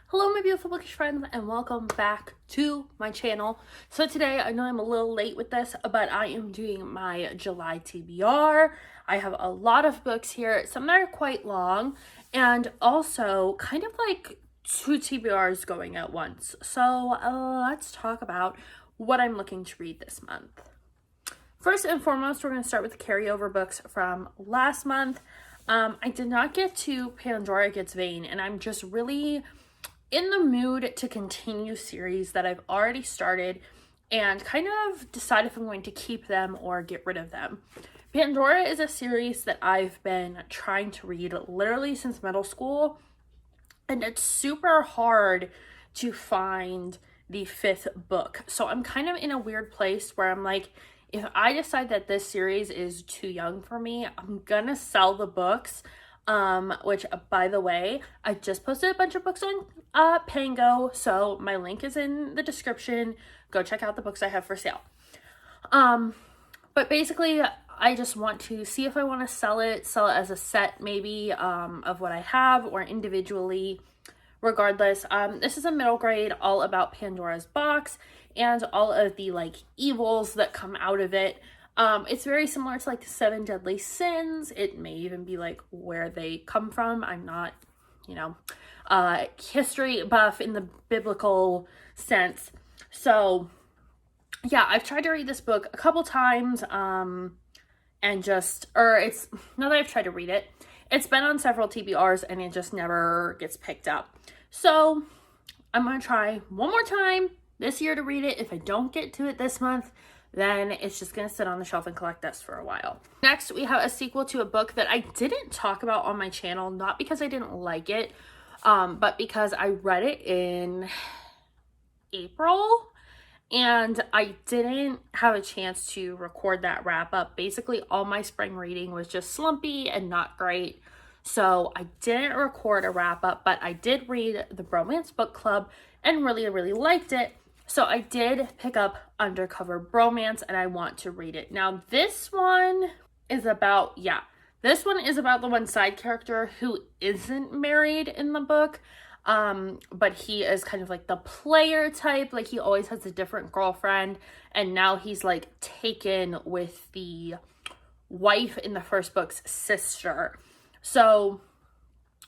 Hello my beautiful bookish friends and welcome back to my channel. So today, I know I'm a little late with this, but I am doing my July TBR. I have a lot of books here, some that are quite long, and also kind of like two TBRs going at once. So let's talk about what I'm looking to read this month. First and foremost, we're going to start with the carryover books from last month. I did not get to Pandora Gets Vain, and I'm just really in the mood to continue series that I've already started and kind of decide if I'm going to keep them or get rid of them. Pandora is a series that I've been trying to read literally since middle school, and it's super hard to find the fifth book. So I'm kind of in a weird place where I'm like, if I decide that this series is too young for me, I'm gonna sell the books. Which by the way, I just posted a bunch of books on Pango, so my link is in the description. Go check out the books I have for sale. But basically, I just want to see if I want to sell it as a set maybe of what I have or individually. Regardless, this is a middle grade all about Pandora's box and all of the like evils that come out of it. It's very similar to like the 7 Deadly Sins. It may even be like where they come from. I'm not, history buff in the biblical sense. So yeah, I've tried to read this book a couple times, it's not that I've tried to read it. It's been on several TBRs and it just never gets picked up. So I'm going to try one more time this year to read it. If I don't get to it this month, then it's just going to sit on the shelf and collect dust for a while. Next, we have a sequel to a book that I didn't talk about on my channel, not because I didn't like it, but because I read it in April and I didn't have a chance to record that wrap up. Basically, all my spring reading was just slumpy and not great. So I didn't record a wrap up, but I did read the Bromance Book Club and really, really liked it. So I did pick up Undercover Bromance and I want to read it. Now this one is about, this one is about the one side character who isn't married in the book. But he is kind of like the player type. Like he always has a different girlfriend. And now he's like taken with the wife in the first book's sister. So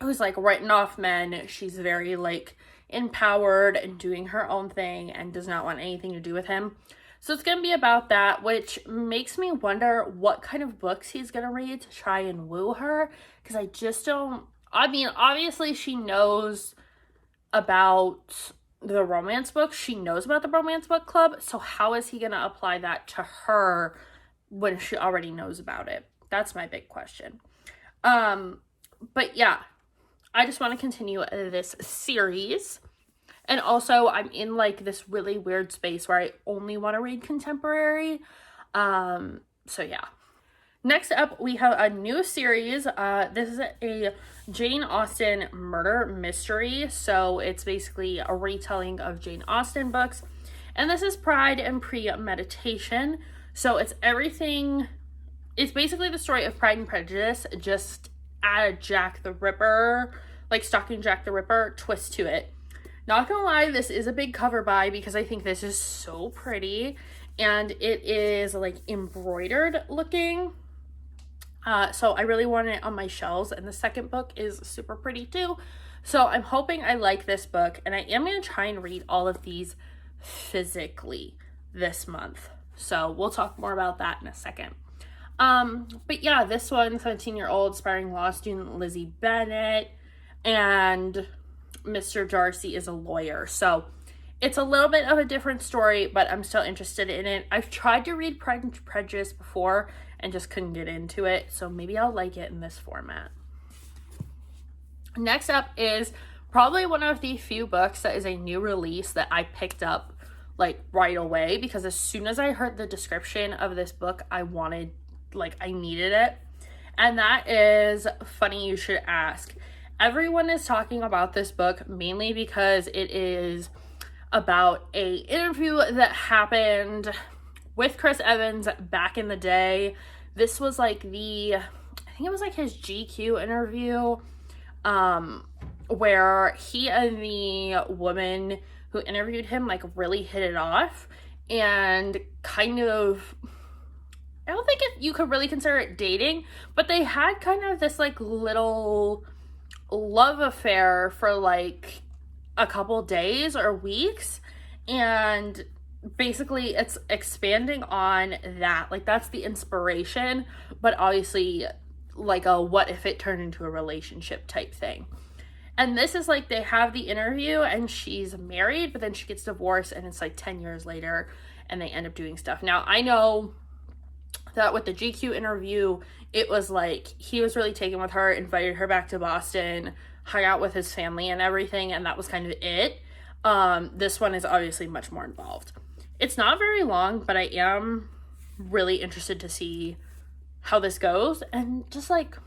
who's like written off men. She's very like empowered and doing her own thing and does not want anything to do with him. So it's going to be about that, which makes me wonder what kind of books he's going to read to try and woo her. Because I just don't, obviously she knows about the romance book. She knows about the Bromance Book Club. So how is he going to apply that to her when she already knows about it? That's my big question. But yeah, I just want to continue this series. And also, I'm in like this really weird space where I only want to read contemporary. So yeah. Next up, we have a new series. This is a Jane Austen murder mystery. So it's basically a retelling of Jane Austen books. And this is Pride and Premeditation. So it's basically the story of Pride and Prejudice, just add a Jack the Ripper, like stalking Jack the Ripper twist to it. Not gonna lie, this is a big cover buy because I think this is so pretty and it is like embroidered looking. So I really want it on my shelves, and the second book is super pretty too. So I'm hoping I like this book, and I am gonna try and read all of these physically this month. So we'll talk more about that in a second. But yeah, this one, 17-year-old aspiring law student Lizzie Bennet, and Mr. Darcy is a lawyer. So it's a little bit of a different story, but I'm still interested in it. I've tried to read Pride and Prejudice before and just couldn't get into it. So maybe I'll like it in this format. Next up is probably one of the few books that is a new release that I picked up like right away, because as soon as I heard the description of this book, I needed it. And that is Funny You Should Ask. Everyone is talking about this book mainly because it is about a interview that happened with Chris Evans back in the day. This was like I think it was like his GQ interview where he and the woman who interviewed him like really hit it off, and kind of, I don't think you could really consider it dating, but they had kind of this like little love affair for like a couple days or weeks, and basically it's expanding on that. Like, that's the inspiration, but obviously like a what if it turned into a relationship type thing. And this is like, they have the interview and she's married, but then she gets divorced and it's like 10 years later and they end up doing stuff. Now, I know that with the GQ interview, it was like he was really taken with her, invited her back to Boston, hung out with his family and everything, and that was kind of it. This one is obviously much more involved. It's not very long, but I am really interested to see how this goes, and just like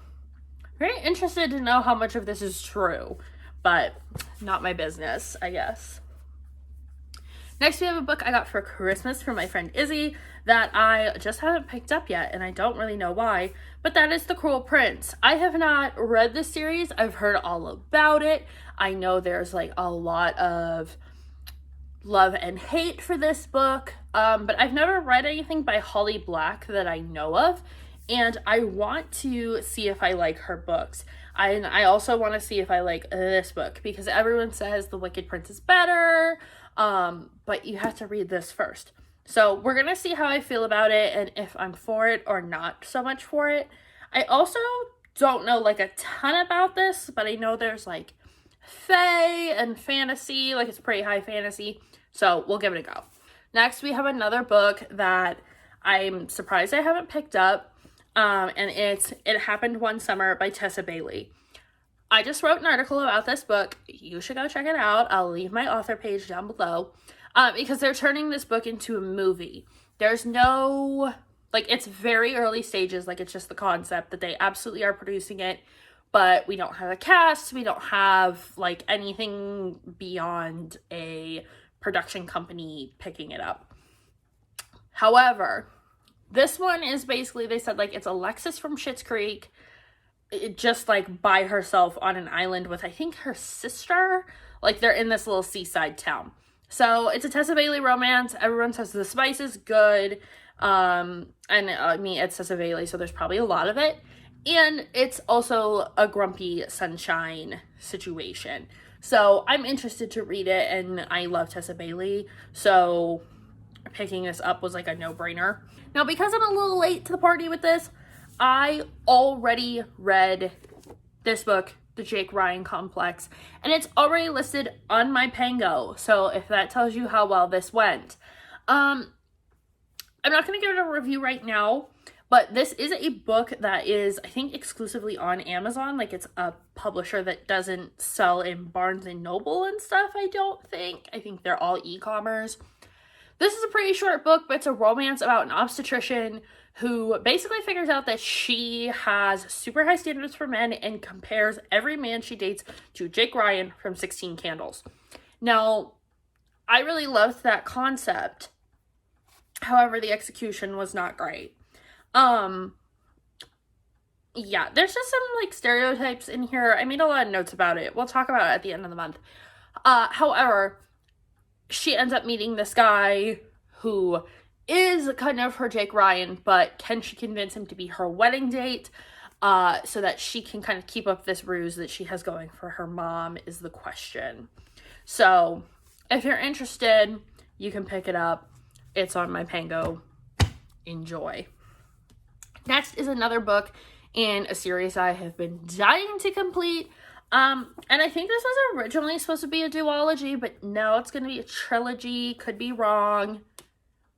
very interested to know how much of this is true, but not my business, I guess. Next, we have a book I got for Christmas from my friend Izzy that I just haven't picked up yet, and I don't really know why, but that is The Cruel Prince. I have not read this series. I've heard all about it. I know there's like a lot of love and hate for this book, but I've never read anything by Holly Black that I know of, and I want to see if I like her books. I also want to see if I like this book, because everyone says The Wicked Prince is better, but you have to read this first. So we're gonna see how I feel about it and if I'm for it or not so much for it. I also don't know like a ton about this, but I know there's like fae and fantasy, like it's pretty high fantasy, so we'll give it a go. Next, we have another book that I'm surprised I haven't picked up, and it's It Happened One Summer by Tessa Bailey. I just wrote an article about this book. You should go check it out. I'll leave my author page down below, because they're turning this book into a movie. There's no, like, it's very early stages, like it's just the concept that they absolutely are producing it, but we don't have a cast, we don't have like anything beyond a production company picking it up. However, this one is basically, they said like it's Alexis from Schitt's Creek, just like by herself on an island with I think her sister, like they're in this little seaside town. So it's a Tessa Bailey romance. Everyone says the spice is good, and I mean it's Tessa Bailey, so there's probably a lot of it, and it's also a grumpy sunshine situation. So I'm interested to read it, and I love Tessa Bailey, so picking this up was like a no-brainer. Now, because I'm a little late to the party with this, I already read this book, The Jake Ryan Complex, and it's already listed on my Pango, so if that tells you how well this went. I'm not going to give it a review right now, but this is a book that is, I think, exclusively on Amazon. Like, it's a publisher that doesn't sell in Barnes & Noble and stuff, I don't think. I think they're all e-commerce. This is a pretty short book, but it's a romance about an obstetrician who basically figures out that she has super high standards for men and compares every man she dates to Jake Ryan from 16 Candles. Now, I really loved that concept. However, the execution was not great. Yeah, there's just some like stereotypes in here. I made a lot of notes about it. We'll talk about it at the end of the month. However, she ends up meeting this guy who is kind of her Jake Ryan, but can she convince him to be her wedding date, so that she can kind of keep up this ruse that she has going for her mom is the question. So if you're interested, you can pick it up. It's on my Pango. Enjoy. Next is another book in a series I have been dying to complete. And I think this was originally supposed to be a duology, but no, it's going to be a trilogy. Could be wrong.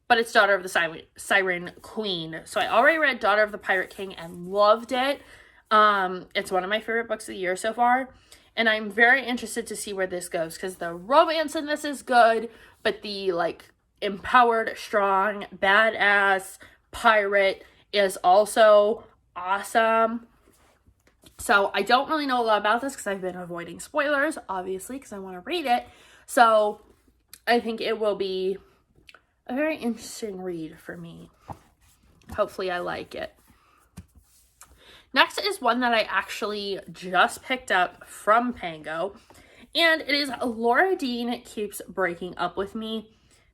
But it's Daughter of the Siren Queen. So I already read Daughter of the Pirate King and loved it. It's one of my favorite books of the year so far. And I'm very interested to see where this goes, because the romance in this is good, but the like empowered, strong, badass pirate is also awesome. So I don't really know a lot about this because I've been avoiding spoilers, obviously, because I want to read it. So I think it will be a very interesting read for me. Hopefully I like it. Next is one that I actually just picked up from Pango, and it is Laura Dean Keeps Breaking Up With Me.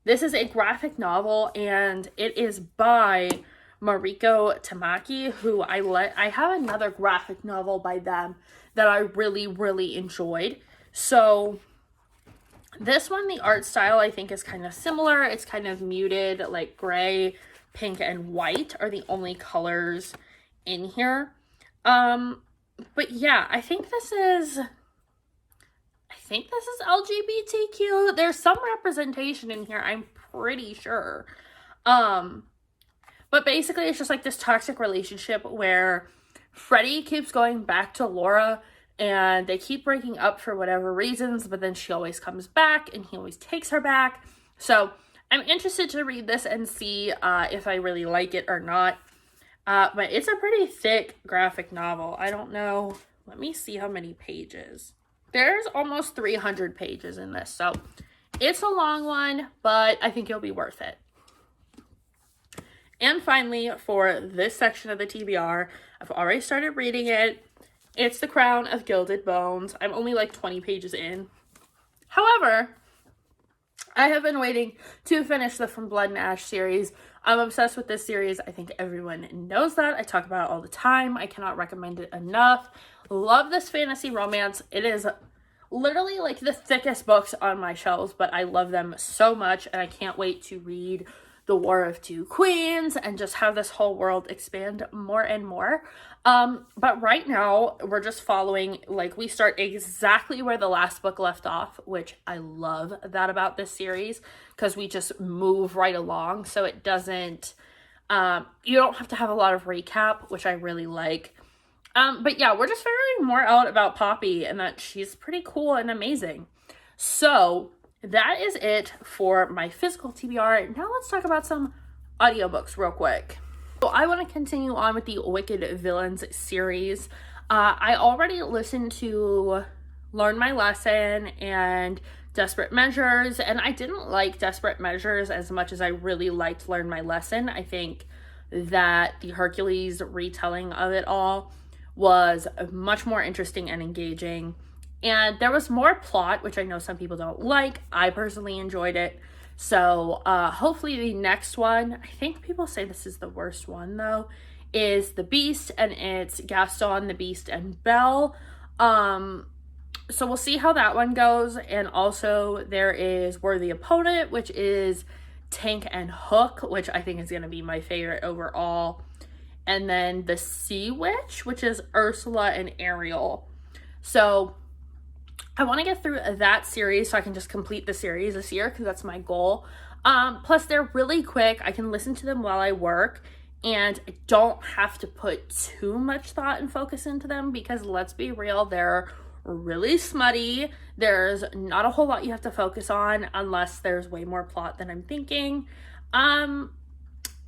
This is a graphic novel, and it is by Mariko Tamaki, who I have another graphic novel by them that I really, really enjoyed. So this one, the art style, I think is kind of similar. It's kind of muted, like gray, pink, and white are the only colors in here. But yeah, I think this is LGBTQ. There's some representation in here, I'm pretty sure. But basically it's just like this toxic relationship where Freddie keeps going back to Laura and they keep breaking up for whatever reasons, but then she always comes back and he always takes her back. So I'm interested to read this and see if I really like it or not. But it's a pretty thick graphic novel. I don't know. Let me see how many pages. There's almost 300 pages in this, so it's a long one, but I think it'll be worth it. And finally, for this section of the TBR, I've already started reading it. It's The Crown of Gilded Bones. I'm only like 20 pages in. However, I have been waiting to finish the From Blood and Ash series. I'm obsessed with this series. I think everyone knows that. I talk about it all the time. I cannot recommend it enough. Love this fantasy romance. It is literally like the thickest books on my shelves, but I love them so much, and I can't wait to read The War of Two Queens and just have this whole world expand more and more. But right now we're just following, like, we start exactly where the last book left off, which I love that about this series, because we just move right along, so it doesn't, you don't have to have a lot of recap, which I really like. But yeah, we're just figuring more out about Poppy and that she's pretty cool and amazing. So that is it for my physical TBR. Now let's talk about some audiobooks real quick. So I want to continue on with the Wicked Villains series. I already listened to Learn My Lesson and Desperate Measures, and I didn't like Desperate Measures as much as I really liked Learn My Lesson. I think that the Hercules retelling of it all was much more interesting and engaging, and there was more plot, which I know some people don't like. I personally enjoyed it. So hopefully the next one, I think people say this is the worst one though, is The Beast, and it's Gaston, the Beast, and Belle. So we'll see how that one goes. And also there is Worthy Opponent, which is Tank and Hook, which I think is going to be my favorite overall. And then The Sea Witch, which is Ursula and Ariel. So I want to get through that series so I can just complete the series this year, because that's my goal. Plus they're really quick. I can listen to them while I work, and I don't have to put too much thought and focus into them, because let's be real, they're really smutty. There's not a whole lot you have to focus on unless there's way more plot than I'm thinking. And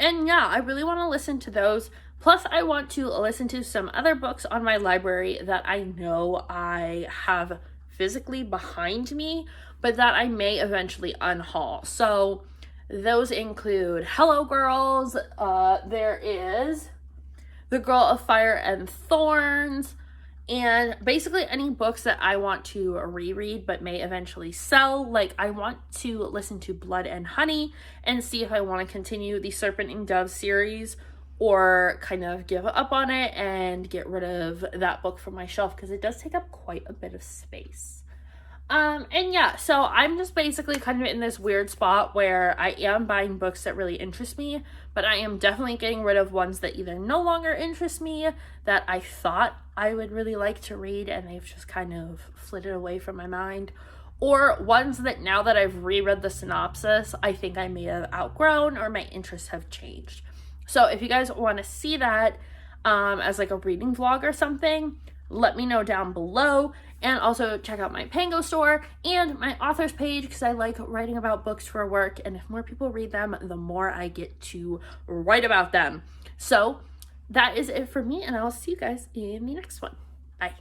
yeah, I really want to listen to those. Plus, I want to listen to some other books on my library that I know I have physically behind me, but that I may eventually unhaul. So those include Hello Girls, there is The Girl of Fire and Thorns, and basically any books that I want to reread but may eventually sell. Like, I want to listen to Blood and Honey and see if I want to continue the Serpent and Dove series, or kind of give up on it and get rid of that book from my shelf, because it does take up quite a bit of space. And yeah, so I'm just basically kind of in this weird spot where I am buying books that really interest me, but I am definitely getting rid of ones that either no longer interest me, that I thought I would really like to read and they've just kind of flitted away from my mind, or ones that now that I've reread the synopsis, I think I may have outgrown or my interests have changed. So if you guys want to see that as like a reading vlog or something, let me know down below. And also check out my Pango store and my authors page, because I like writing about books for work, and if more people read them, the more I get to write about them. So that is it for me, and I'll see you guys in the next one. Bye.